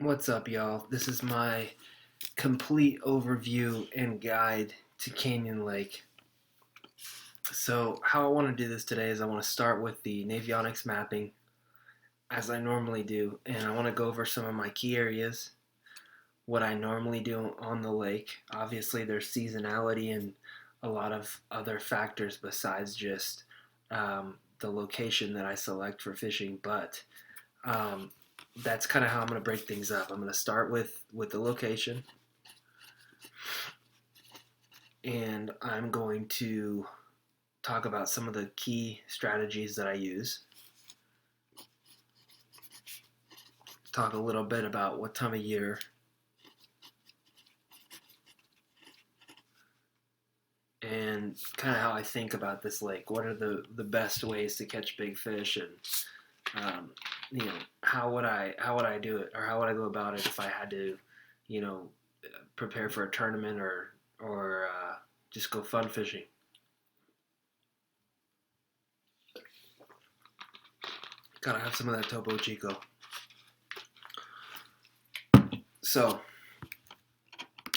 What's up, y'all? This is my complete overview and guide to Canyon Lake. So, how I want to do this today is I want to start with the Navionics mapping, as I normally do, and I want to go over some of my key areas, what I normally do on the lake. Obviously, there's seasonality and a lot of other factors besides just the location that I select for fishing, but um, that's kind of how I'm going to break things up. I'm going to start with the location, and I'm going to talk about some of the key strategies that I use. Talk a little bit about what time of year, and kind of how I think about this lake. What are the best ways to catch big fish, and um, how would I do it, or how would I go about it if I had to, you know, prepare for a tournament or just go fun fishing. Gotta have some of that Topo Chico. So,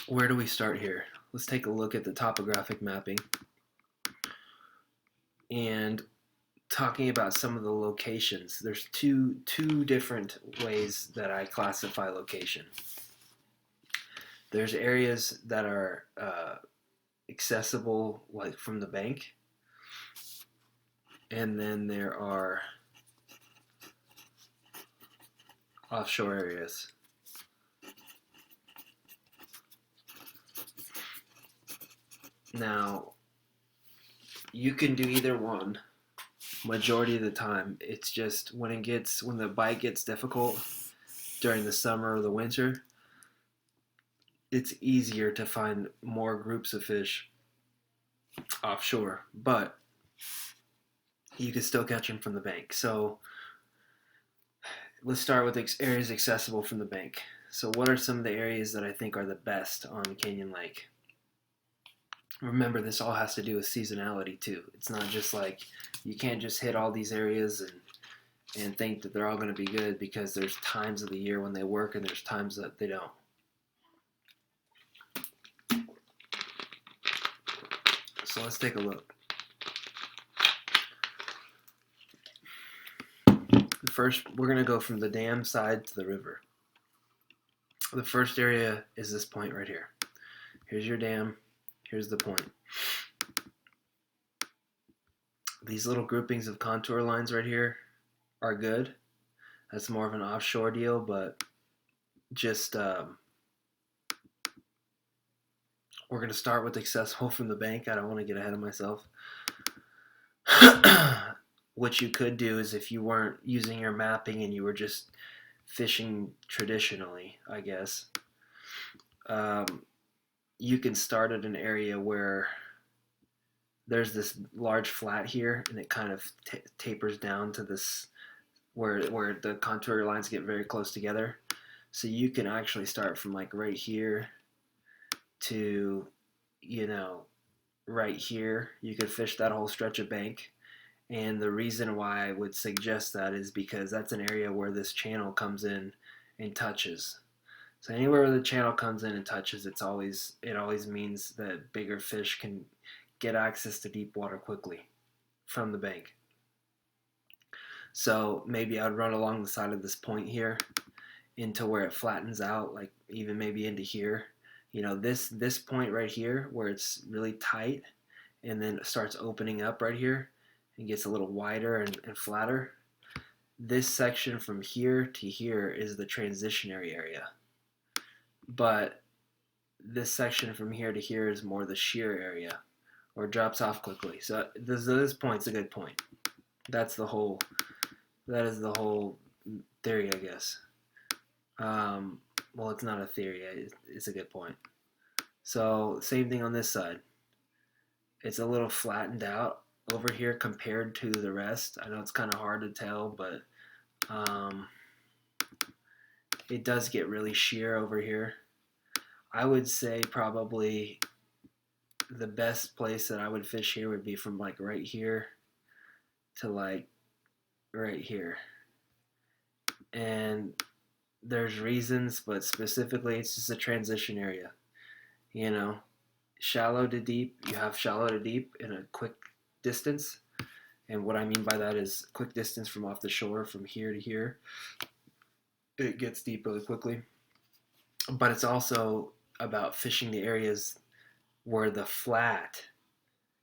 where do we start here? Let's take a look at the topographic mapping and talking about some of the locations. There's two different ways that I classify location. There's areas that are accessible, like from the bank, and then there are offshore areas. Now, you can do either one. Majority of the time, it's just when the bite gets difficult during the summer or the winter, it's easier to find more groups of fish offshore, but you can still catch them from the bank. So let's start with areas accessible from the bank. So what are some of the areas that I think are the best on Canyon Lake? Remember, this all has to do with seasonality too. It's not just like you can't just hit all these areas and think that they're all going to be good, because there's times of the year when they work and there's times that they don't. So let's take a look. First, we're going to go from the dam side to the river. The first area is this point right here. Here's your dam. Here's the point. These little groupings of contour lines right here are good. That's more of an offshore deal, but just we're going to start with accessible from the bank. I don't want to get ahead of myself. What you could do is, if you weren't using your mapping and you were just fishing traditionally, I guess, you can start at an area where there's this large flat here, and it kind of tapers down to this where the contour lines get very close together. So you can actually start from like right here to, right here. You could fish that whole stretch of bank. And the reason why I would suggest that is because that's an area where this channel comes in and touches. So anywhere where the channel comes in and touches, it always means that bigger fish can get access to deep water quickly from the bank. So maybe I would run along the side of this point here into where it flattens out, like even maybe into here. This point right here where it's really tight, and then it starts opening up right here and gets a little wider and flatter. This section from here to here is the transitionary area. But this section from here to here is more the shear area, or drops off quickly. So this point's a good point. That is the whole theory, I guess. Well, it's not a theory. It's a good point. So same thing on this side. It's a little flattened out over here compared to the rest. I know it's kind of hard to tell, but it does get really sheer over here. I would say probably the best place that I would fish here would be from like right here to like right here. And there's reasons, but specifically it's just a transition area. You know, shallow to deep, you have shallow to deep in a quick distance. And what I mean by that is quick distance from off the shore from here to here. It gets deep really quickly. But it's also about fishing the areas where the flat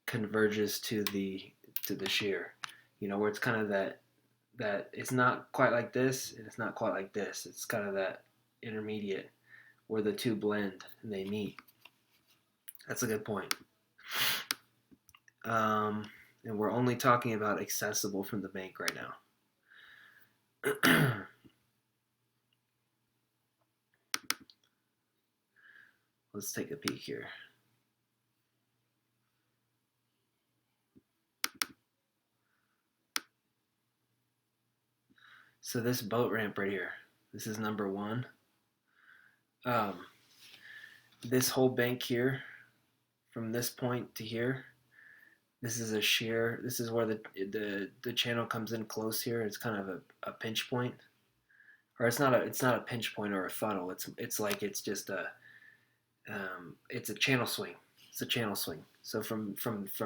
converges to the shear. You know, where it's kind of that it's not quite like this and it's not quite like this. It's kind of that intermediate where the two blend and they meet. That's a good point. And we're only talking about accessible from the bank right now. Let's take a peek here. So this boat ramp right here, this is number one. This whole bank here, from this point to here, this is a shear. This is where the channel comes in close here. It's kind of a pinch point, or it's not a pinch point or a funnel. It's like it's just it's a channel swing. It's a channel swing. So from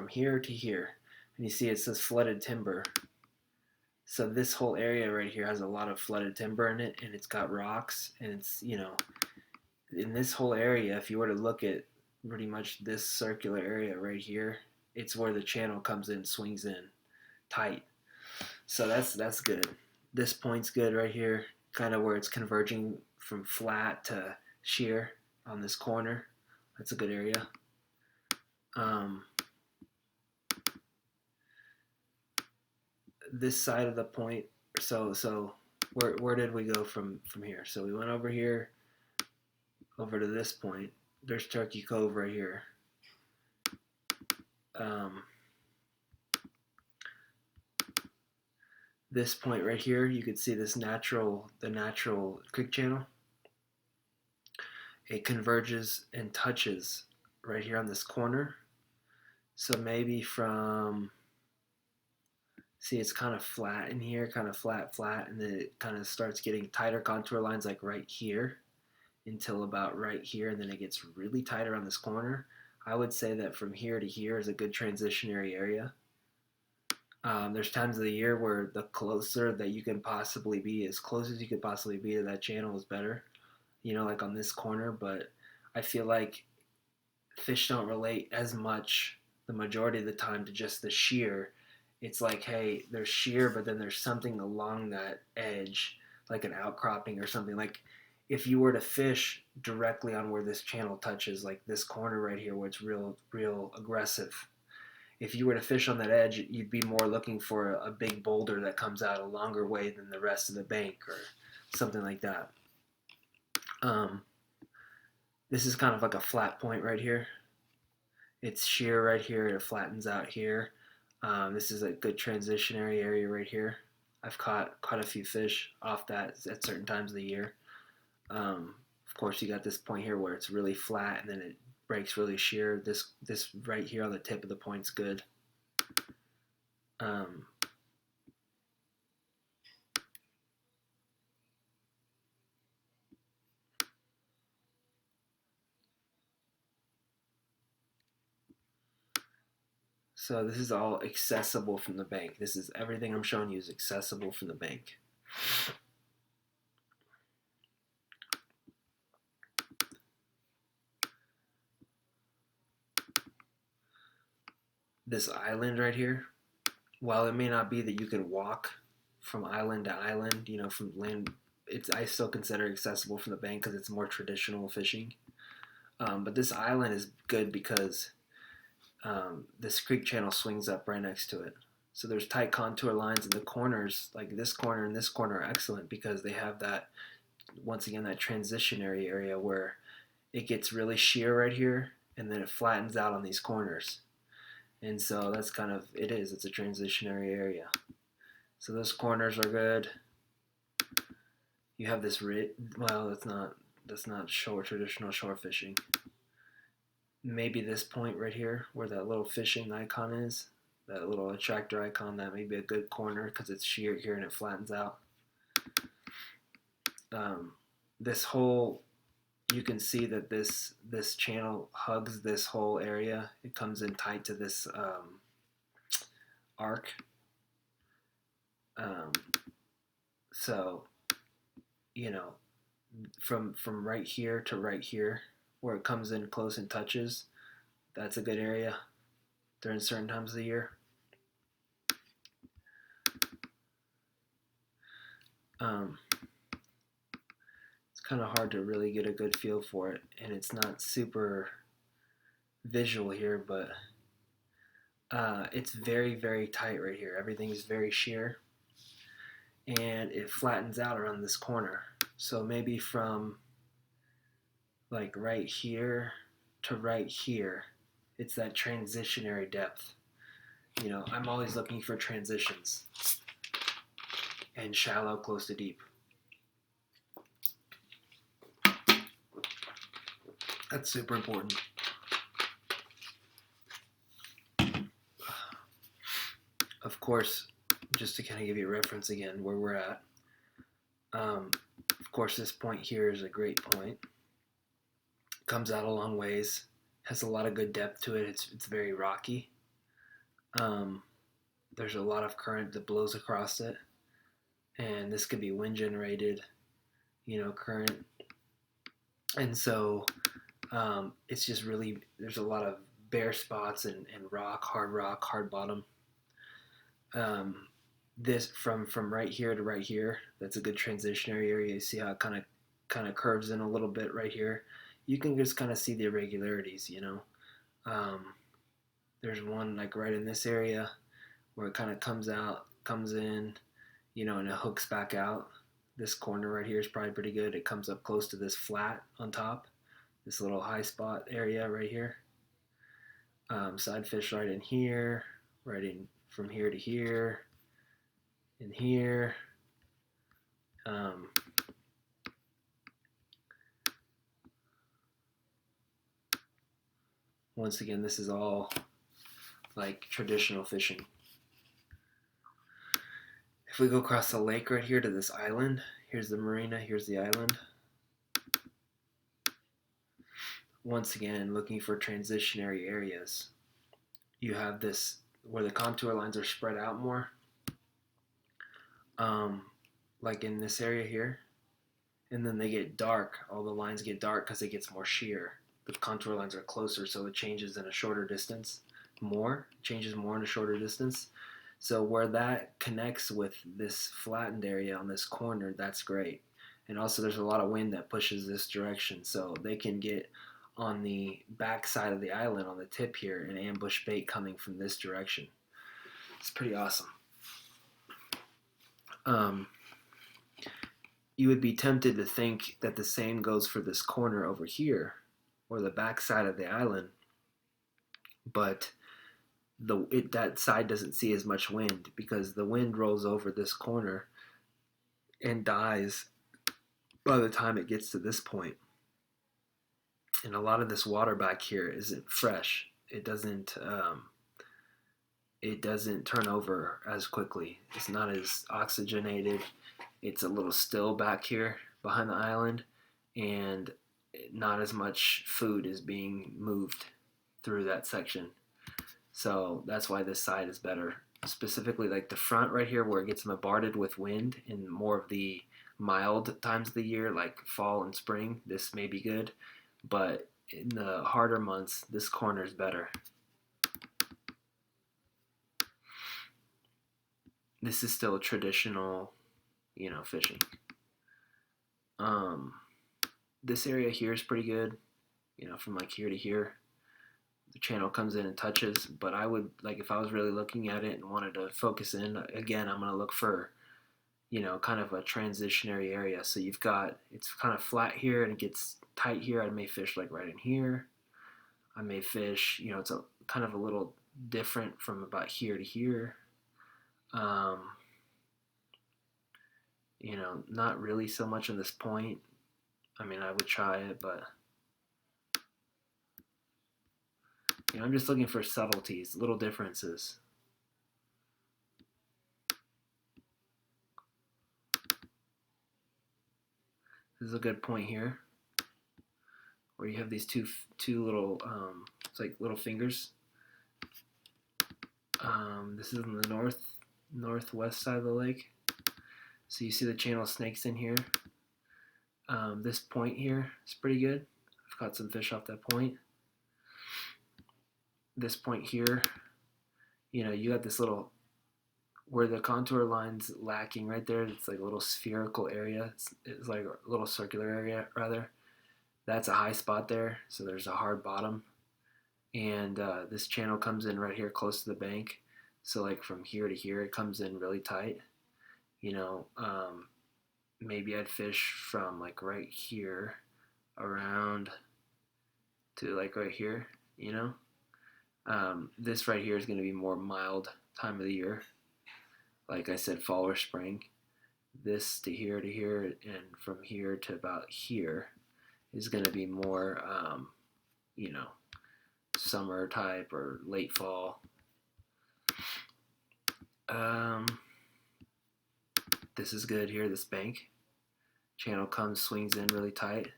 here to here, and you see it says flooded timber. So this whole area right here has a lot of flooded timber in it, and it's got rocks, and it's, you know, in this whole area, if you were to look at pretty much this circular area right here, it's where the channel comes in, swings in tight. So that's good. This point's good right here, kind of where it's converging from flat to shear on this corner. That's a good area. This side of the point, so where did we go from here? So we went over here, over to this point. There's Turkey Cove right here. This point right here, you could see the natural creek channel. It converges and touches right here on this corner. So maybe from, see, it's kind of flat in here, kind of flat, and then it kind of starts getting tighter contour lines like right here until about right here, and then it gets really tight around this corner. I would say that from here to here is a good transitionary area. There's times of the year where the closer that you can possibly be, as close as you could possibly be to that channel, is better. You know, like on this corner, but I feel like fish don't relate as much the majority of the time to just the shear. It's like, hey, there's shear, but then there's something along that edge, like an outcropping or something. Like if you were to fish directly on where this channel touches, like this corner right here where it's real aggressive, if you were to fish on that edge, you'd be more looking for a big boulder that comes out a longer way than the rest of the bank or something like that. This is kind of like a flat point right here. It's shear right here. It flattens out here. This is a good transitionary area right here. I've caught quite a few fish off that at certain times of the year. Of course, you got this point here where it's really flat and then it breaks really sheer. This right here on the tip of the point's good. So this is all accessible from the bank. This is everything I'm showing you is accessible from the bank. This island right here, while it may not be that you can walk from island to island, you know, from land, I still consider it accessible from the bank because it's more traditional fishing. But this island is good because this creek channel swings up right next to it. So there's tight contour lines, and the corners, like this corner and this corner, are excellent because they have that, once again, that transitionary area where it gets really sheer right here, and then it flattens out on these corners. And so that's kind of, it's a transitionary area. So those corners are good. You have this, well, that's not traditional shore fishing. Maybe this point right here where that little fishing icon is, that little attractor icon, that may be a good corner because it's sheer here and it flattens out. this whole, you can see that this channel hugs this whole area. It comes in tight to this arc. Um, so, you know, from right here to right here, where it comes in close and touches, that's a good area during certain times of the year. It's kind of hard to really get a good feel for it, and it's not super visual here, but it's very, very tight right here. Everything is very sheer, and it flattens out around this corner. So maybe from like right here to right here, it's that transitionary depth. You know, I'm always looking for transitions and shallow, close to deep. That's super important. Of course, just to kind of give you a reference again where we're at, of course, this point here is a great point. Comes out a long ways, has a lot of good depth to it. It's very rocky. There's a lot of current that blows across it, and this could be wind generated, current. And so it's just really, there's a lot of bare spots and rock, hard bottom. This from right here to right here, that's a good transitionary area. You see how it kind of curves in a little bit right here. You can just kind of see the irregularities, There's one like right in this area where it kind of comes in, and it hooks back out. This corner right here is probably pretty good. It comes up close to this flat on top, this little high spot area right here. Side fish right in here, right in from here to here, in here. Once again, this is all like traditional fishing. If we go across the lake right here to this island, here's the marina, here's the island. Once again, looking for transitionary areas. You have this where the contour lines are spread out more, like in this area here, and then they get dark. All the lines get dark because it gets more sheer. The contour lines are closer, so it changes in a shorter distance. Changes more in a shorter distance. So where that connects with this flattened area on this corner, that's great. And also there's a lot of wind that pushes this direction, so they can get on the back side of the island on the tip here and ambush bait coming from this direction. It's pretty awesome. You would be tempted to think that the same goes for this corner over here, or the back side of the island, but that side doesn't see as much wind because the wind rolls over this corner and dies by the time it gets to this point. And a lot of this water back here isn't fresh. It doesn't turn over as quickly. It's not as oxygenated. It's a little still back here behind the island, and not as much food is being moved through that section. So that's why this side is better. Specifically like the front right here where it gets bombarded with wind in more of the mild times of the year, like fall and spring, this may be good. But in the harder months, this corner is better. This is still traditional, fishing. This area here is pretty good, from like here to here. The channel comes in and touches, but I would, like, if I was really looking at it and wanted to focus in, again, I'm going to look for, kind of a transitionary area. So you've got, it's kind of flat here and it gets tight here. I may fish like right in here. I may fish, it's a kind of a little different from about here to here. Not really so much in this point. I mean, I would try it, but I'm just looking for subtleties, little differences. This is a good point here, where you have these two little, it's like little fingers. This is in the northwest side of the lake. So you see the channel snakes in here. This point here is pretty good. I've caught some fish off that point. This point here, you got this little, where the contour line's lacking right there, it's like a little spherical area. It's like a little circular area, rather. That's a high spot there, so there's a hard bottom. And this channel comes in right here close to the bank. So like from here to here, it comes in really tight. Maybe I'd fish from like right here around to like right here, This right here is going to be more mild time of the year. Like I said, fall or spring. This to here, and from here to about here is going to be more, summer type or late fall. This is good here, this bank. Channel swings in really tight.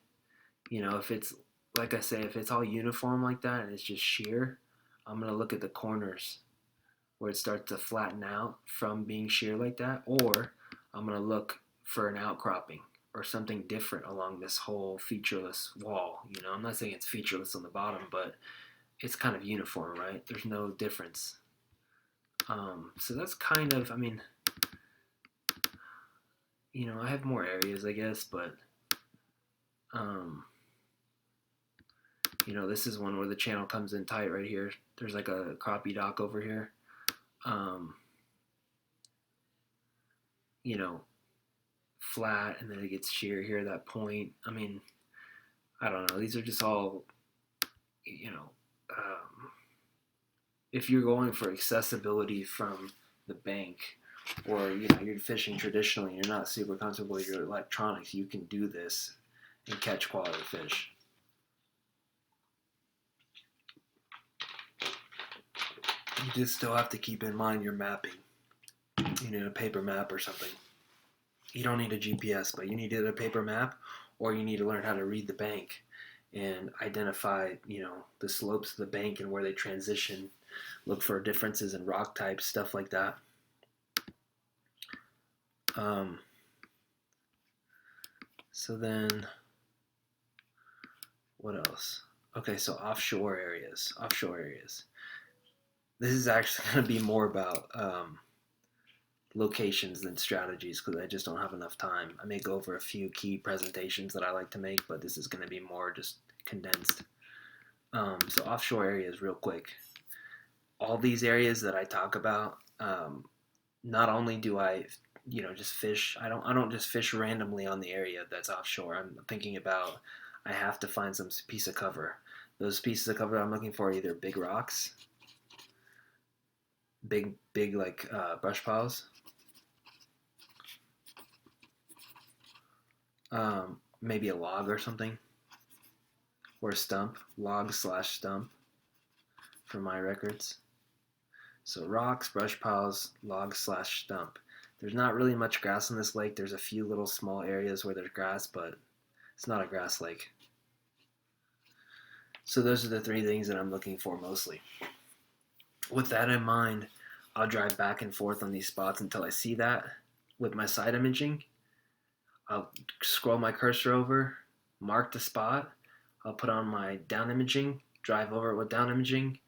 If it's, like I say, if it's all uniform like that and it's just sheer, I'm going to look at the corners where it starts to flatten out from being sheer like that, or I'm going to look for an outcropping or something different along this whole featureless wall. I'm not saying it's featureless on the bottom, but it's kind of uniform, right? There's no difference. So that's kind of, I have more areas, I guess, but, this is one where the channel comes in tight right here. There's like a crappie dock over here. Flat, and then it gets sheer here at that point. I don't know. These are just all, if you're going for accessibility from the bank, or you're fishing traditionally and you're not super comfortable with your electronics, you can do this and catch quality fish. You just still have to keep in mind your mapping. You need a paper map or something. You don't need a GPS, but you need a paper map, or you need to learn how to read the bank and identify, the slopes of the bank and where they transition. Look for differences in rock types, stuff like that. So then, what else? Okay, so offshore areas. This is actually going to be more about locations than strategies, because I just don't have enough time. I may go over a few key presentations that I like to make, but this is going to be more just condensed. So offshore areas, real quick. All these areas that I talk about, not only do I just fish, I don't just fish randomly on the area that's offshore. I'm thinking about, I have to find some piece of cover. Those pieces of cover I'm looking for are either big rocks, big like brush piles, maybe a log or something, or a stump, log/stump for my records. So rocks, brush piles, log/stump. There's not really much grass in this lake. There's a few little small areas where there's grass, but it's not a grass lake. So those are the three things that I'm looking for mostly. With that in mind, I'll drive back and forth on these spots until I see that with my side imaging. I'll scroll my cursor over, mark the spot. I'll put on my down imaging, drive over it with down imaging,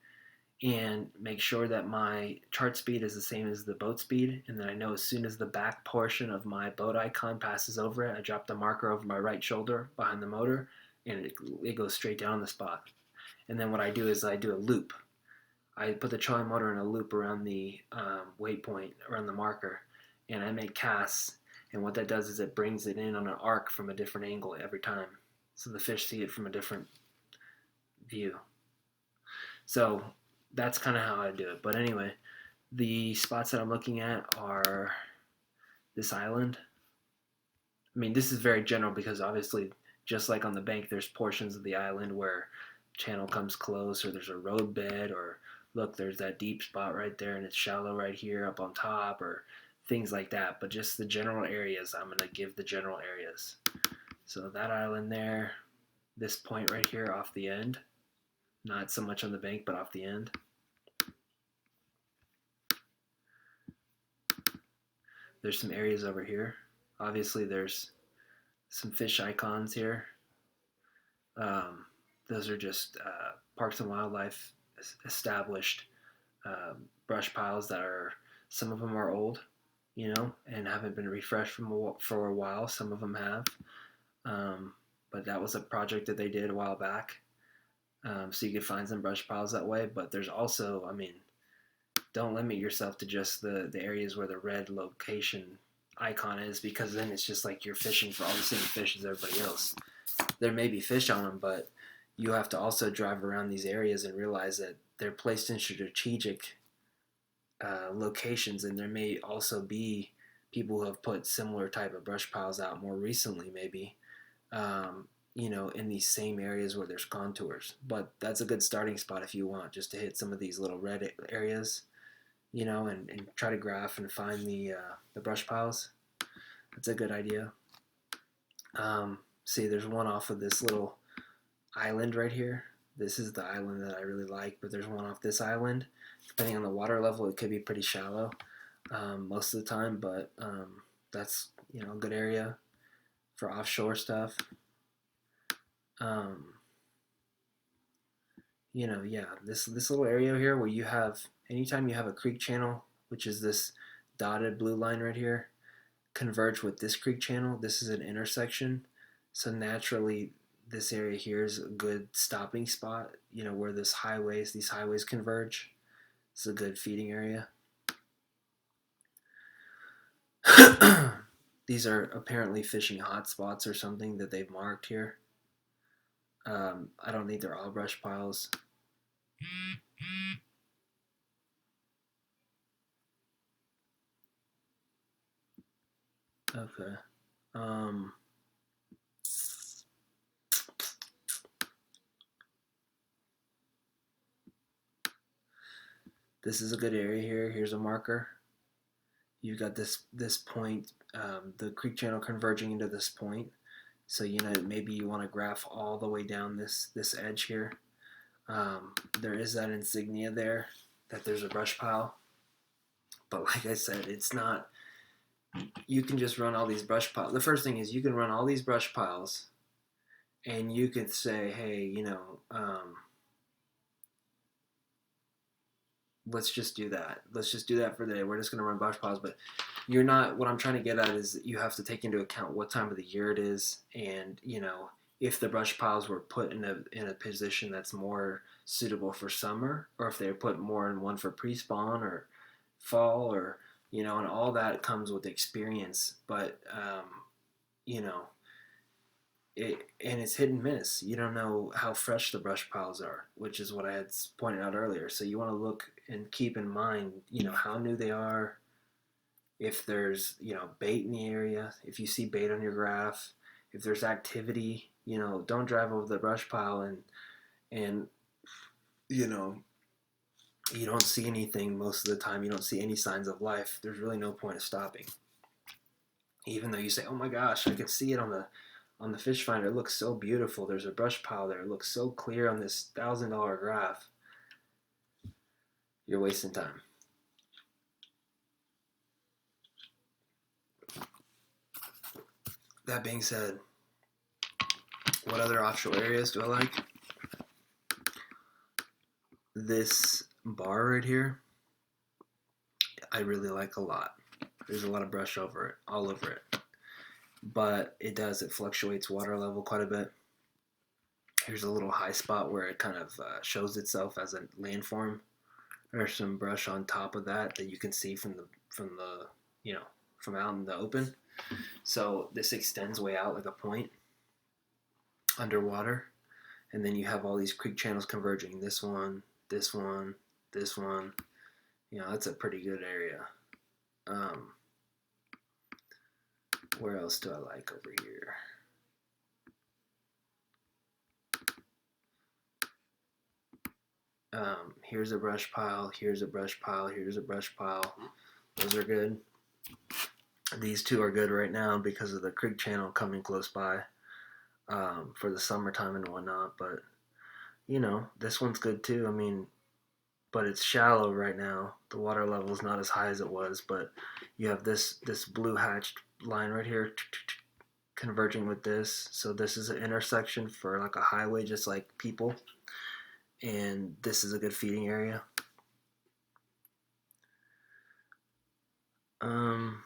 and make sure that my chart speed is the same as the boat speed. And then I know as soon as the back portion of my boat icon passes over it, I drop the marker over my right shoulder behind the motor, and it goes straight down the spot. And then what I do is I do a loop. I put the trolling motor in a loop around the waypoint, around the marker, and I make casts. And what that does is it brings it in on an arc from a different angle every time. So the fish see it from a different view. So that's kind of how I do it. But anyway, the spots that I'm looking at are this island. This is very general, because obviously, just like on the bank, there's portions of the island where channel comes close, or there's a road bed, or look, there's that deep spot right there and it's shallow right here up on top, or things like that. But just the general areas, I'm going to give the general areas. So that island there, this point right here off the end, not so much on the bank, but off the end. There's some areas over here. Obviously, there's some fish icons here. Um, those are just Parks and Wildlife established brush piles that are, some of them are old, and haven't been refreshed for a while. Some of them have. But that was a project that they did a while back. So you could find some brush piles that way. But there's also, don't limit yourself to just the areas where the red location icon is, because then it's just like you're fishing for all the same fish as everybody else. There may be fish on them, but you have to also drive around these areas and realize that they're placed in strategic locations, and there may also be people who have put similar type of brush piles out more recently, maybe, in these same areas where there's contours. But that's a good starting spot if you want just to hit some of these little red areas, and try to graph and find the brush piles. That's a good idea. See, there's one off of this little island right here. This is the island that I really like, but there's one off this island. Depending on the water level, it could be pretty shallow most of the time, but that's a good area for offshore stuff. This little area here where you have, anytime you have a creek channel, which is this dotted blue line right here, converge with this creek channel. This is an intersection, so naturally this area here is a good stopping spot, where these highways converge. It's a good feeding area. These are apparently fishing hotspots or something that they've marked here. I don't think they're all brush piles. Okay. This is a good area here. Here's a marker. You've got this point, the creek channel converging into this point. So maybe you want to graph all the way down this edge here. There is that insignia there that there's a brush pile, but like I said, it's not. You can just run all these brush piles. The first thing is you can run all these brush piles, and you could say, hey, let's just do that. Let's just do that for the day. We're just going to run brush piles. But you're not, what I'm trying to get at is that you have to take into account what time of the year it is, and, if the brush piles were put in a position that's more suitable for summer, or if they're put more in one for pre-spawn or fall, or, and all that comes with experience. But, it's hit and miss. You don't know how fresh the brush piles are, which is what I had pointed out earlier. So you want to look and keep in mind, how new they are. If there's, bait in the area, if you see bait on your graph, if there's activity, don't drive over the brush pile and you don't see anything most of the time. You don't see any signs of life. There's really no point of stopping. Even though you say, oh my gosh, I can see it on the fish finder. It looks so beautiful. There's a brush pile there. It looks so clear on this $1,000 graph. You're wasting time. That being said, what other offshore areas do I like? This bar right here, I really like a lot. There's a lot of brush over it, all over it. But it fluctuates water level quite a bit. Here's a little high spot where it kind of shows itself as a landform. There's some brush on top of that you can see from out in the open. So this extends way out like a point underwater, and then you have all these creek channels converging. This one, this one, this one. That's a pretty good area. Where else do I like over here? Here's a brush pile, here's a brush pile, here's a brush pile. Those are good. These two are good right now because of the creek channel coming close by. for the summertime and whatnot. But this one's good too. I mean, but it's shallow right now. The water level is not as high as it was, but you have this blue hatched line right here converging with this. So this is an intersection for like a highway, just like people, and this is a good feeding area. Um,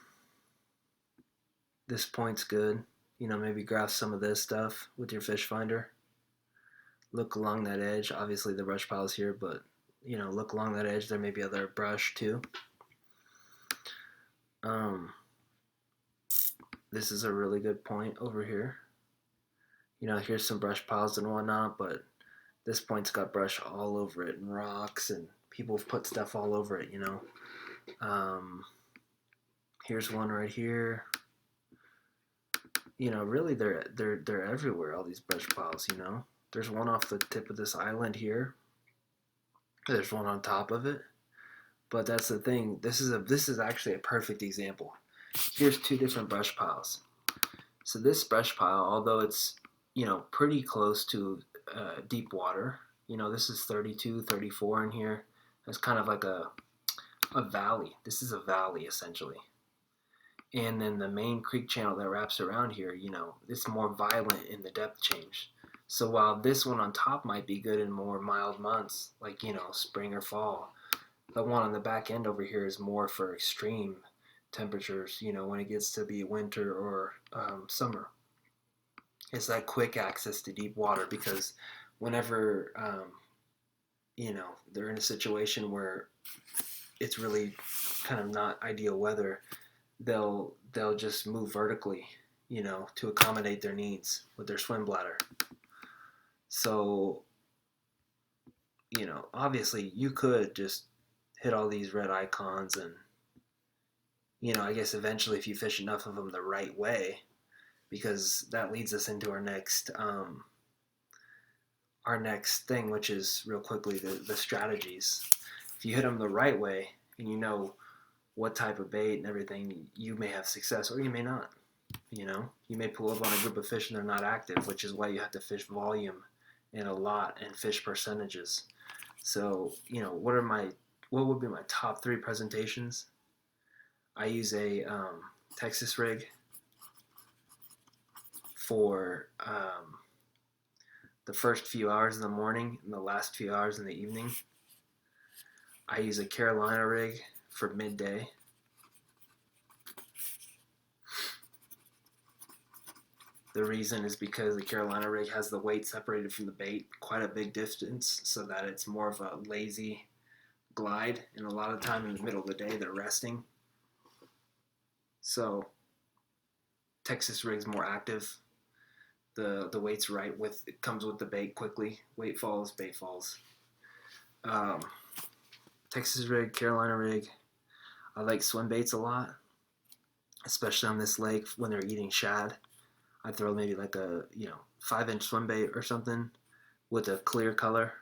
this point's good. Maybe graph some of this stuff with your fish finder. Look along that edge. Obviously, the brush pile's here, but look along that edge. There may be other brush too. This is a really good point over here. Here's some brush piles and whatnot, but this point's got brush all over it and rocks, and people have put stuff all over it. Here's one right here. Really they're everywhere. All these brush piles. There's one off the tip of this island here. There's one on top of it. But that's the thing. This is actually a perfect example. Here's two different brush piles. So this brush pile, although it's pretty close to deep water, this is 32, 34 in here. It's kind of like a valley. This is a valley essentially. And then the main creek channel that wraps around here, it's more violent in the depth change. So while this one on top might be good in more mild months, like spring or fall, the one on the back end over here is more for extreme temperatures, when it gets to be winter or summer. It's that quick access to deep water, because whenever they're in a situation where it's really kind of not ideal weather, they'll just move vertically, to accommodate their needs with their swim bladder. So, obviously you could just hit all these red icons and, I guess eventually if you fish enough of them the right way, because that leads us into our next thing, which is real quickly the strategies. If you hit them the right way and what type of bait and everything, you may have success or you may not. You may pull up on a group of fish and they're not active, which is why you have to fish volume and a lot and fish percentages. So, what would be my top 3 presentations? I use a Texas rig for the first few hours in the morning and the last few hours in the evening. I use a Carolina rig for midday. The reason is because the Carolina rig has the weight separated from the bait quite a big distance, so that it's more of a lazy glide, and a lot of time in the middle of the day they're resting. So Texas rig's more active. The weight's right, it comes with the bait quickly. Weight falls, bait falls. Texas rig, Carolina rig. I like swim baits a lot, especially on this lake when they're eating shad. I throw maybe like a 5-inch swim bait or something with a clear color,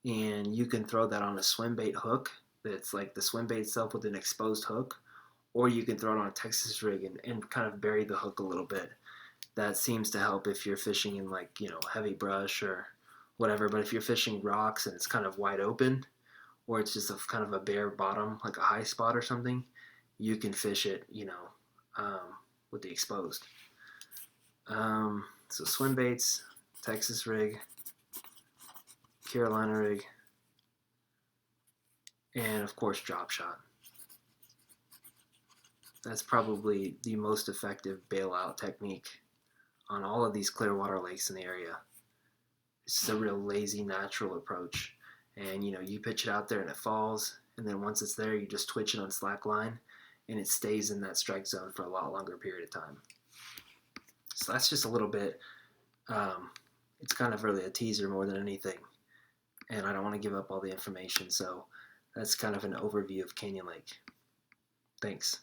and you can throw that on a swim bait hook that's like the swim bait itself with an exposed hook, or you can throw it on a Texas rig and kind of bury the hook a little bit. That seems to help if you're fishing in heavy brush or whatever. But if you're fishing rocks and it's kind of wide open, or it's just kind of a bare bottom, like a high spot or something, you can fish it, with the exposed. So swim baits, Texas rig, Carolina rig, and of course drop shot. That's probably the most effective bailout technique on all of these clear water lakes in the area. It's a real lazy, natural approach. And you pitch it out there and it falls, and then once it's there, you just twitch it on slack line, and it stays in that strike zone for a lot longer period of time. So that's just a little bit. It's kind of really a teaser more than anything, and I don't want to give up all the information. So that's kind of an overview of Canyon Lake. Thanks.